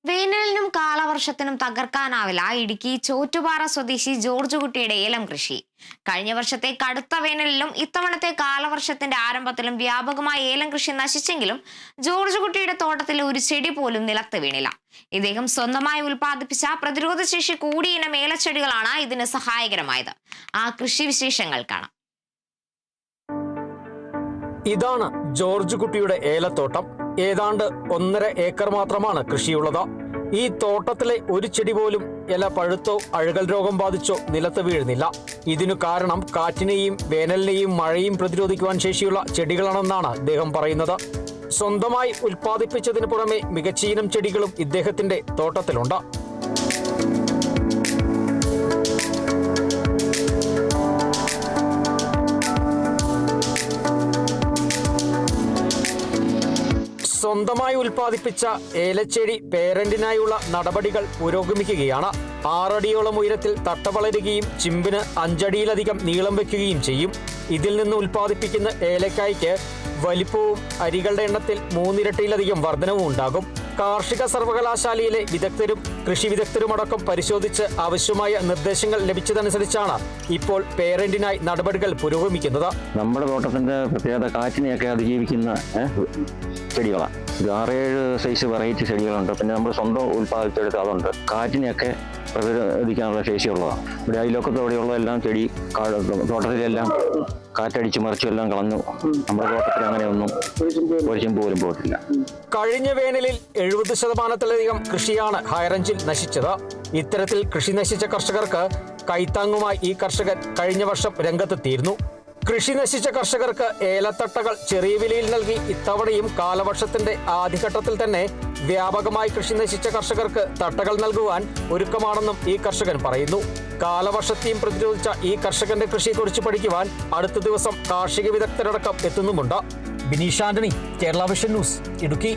വേനലിനും കാലവർഷത്തിനും തകർക്കാനാവില്ല ഇടുക്കി ചോറ്റുപാറ സ്വദേശി ജോർജ് കുട്ടിയുടെ ഏലം കൃഷി. കഴിഞ്ഞ വർഷത്തെ കടുത്ത വേനലിലും ഇത്തവണത്തെ കാലവർഷത്തിന്റെ ആരംഭത്തിലും വ്യാപകമായ ഏലം കൃഷി നശിച്ചെങ്കിലും ജോർജ് കുട്ടിയുടെ തോട്ടത്തിൽ ഒരു ചെടി പോലും നിലത്ത് വീണില്ല. ഇദ്ദേഹം സ്വന്തമായി ഉൽപ്പാദിപ്പിച്ച പ്രതിരോധശേഷി കൂടിയ ഇനം ഏലച്ചെടികളാണ് ഇതിന് സഹായകരമായത്. ആ കൃഷി വിശേഷങ്ങൾ കാണാം. ഇതാണ് ജോർജ് കുട്ടിയുടെ ഏലത്തോട്ടം. ഏതാണ്ട് 1.5 ഏക്കർ മാത്രമാണ് കൃഷിയുള്ളത്. ഈ തോട്ടത്തിലെ ഒരു ചെടി പോലും ഇല പഴുത്തോ അഴുകൽ രോഗം ബാധിച്ചോ നിലത്ത് വീഴുന്നില്ല. ഇതിനു കാരണം കാറ്റിനെയും വേനലിനെയും മഴയും പ്രതിരോധിക്കുവാൻ ശേഷിയുള്ള ചെടികളാണെന്നാണ് അദ്ദേഹം പറയുന്നത്. സ്വന്തമായി ഉൽപ്പാദിപ്പിച്ചതിന് പുറമെ മികച്ച ഇനം ചെടികളും ഇദ്ദേഹത്തിന്റെ തോട്ടത്തിലുണ്ട്. സ്വന്തമായി ഉൽപ്പാദിപ്പിച്ച ഏലച്ചെടി പേരന്റിനായുള്ള നടപടികൾ പുരോഗമിക്കുകയാണ്. 6 അടിയോളം ഉയരത്തിൽ തട്ട വളരുകയും ചിമ്പിന് 5 അടിയിലധികം നീളം വെക്കുകയും ചെയ്യും. ഇതിൽ നിന്ന് ഉൽപ്പാദിപ്പിക്കുന്ന ഏലക്കായ്ക്ക് വലിപ്പവും അരികളുടെ എണ്ണത്തിൽ 3 ഇരട്ടിയിലധികം വർധനവും ഉണ്ടാകും. കാർഷിക സർവകലാശാലയിലെ വിദഗ്ധരും കൃഷി വിദഗ്ധരുമടക്കം പരിശോധിച്ച് ആവശ്യമായ നിർദ്ദേശങ്ങൾ ലഭിച്ചതനുസരിച്ചാണ് ഇപ്പോൾ പേരന്റിനായി നടപടികൾ പുരോഗമിക്കുന്നത്. നമ്മുടെ തോട്ടത്തിന്റെ പ്രത്യേകത കാറ്റിനെയൊക്കെ അതിജീവിക്കുന്ന ചെടികളാണ്. 6-7 സൈസ് വെറൈറ്റി ചെടികളുണ്ട്. പിന്നെ നമ്മൾ സ്വന്തം ഉൽപ്പാദിപ്പിച്ചെടുത്ത് അതുണ്ട്. കാറ്റിനെയൊക്കെ പ്രതിരോധിക്കാനുള്ള ശേഷിയുള്ളതാണ്. ഇവിടെ അയൽവക്കത്തോടെയുള്ള എല്ലാം ചെടി തോട്ടത്തിലെല്ലാം കാറ്റടിച്ച് മറിച്ചും എല്ലാം കളഞ്ഞു. നമ്മുടെ തോട്ടത്തിൽ അങ്ങനെയൊന്നും ഒരിച്ചും പോലും പോയിട്ടില്ല. കഴിഞ്ഞ വേനലിൽ 70% കൃഷിയാണ് ഹൈറേഞ്ചിൽ നശിച്ചത്. ഇത്തരത്തിൽ കൃഷി നശിച്ച കർഷകർക്ക് കൈത്താങ്ങുമായി ഈ കർഷകൻ കഴിഞ്ഞ വർഷം രംഗത്തെത്തിയിരുന്നു. കൃഷി നശിച്ച കർഷകർക്ക് ഏലത്തട്ടകൾ ചെറിയ വിലയിൽ നൽകി ഇത്തവണയും കാലവർഷത്തിന്റെ ആദ്യഘട്ടത്തിൽ തന്നെ വ്യാപകമായി കൃഷി നശിച്ച കർഷകർക്ക് തട്ടകൾ നൽകുവാൻ ഒരുക്കമാണെന്നും ഈ കർഷകൻ പറയുന്നു. കാലവർഷത്തെയും പ്രതിരോധിച്ച ഈ കർഷകന്റെ കൃഷിയെക്കുറിച്ച് പഠിക്കുവാൻ അടുത്ത ദിവസം കാർഷിക വിദഗ്ധരടക്കം എത്തുന്നുമുണ്ട്. Bineesh Antony, Kerala vision news, Idukki.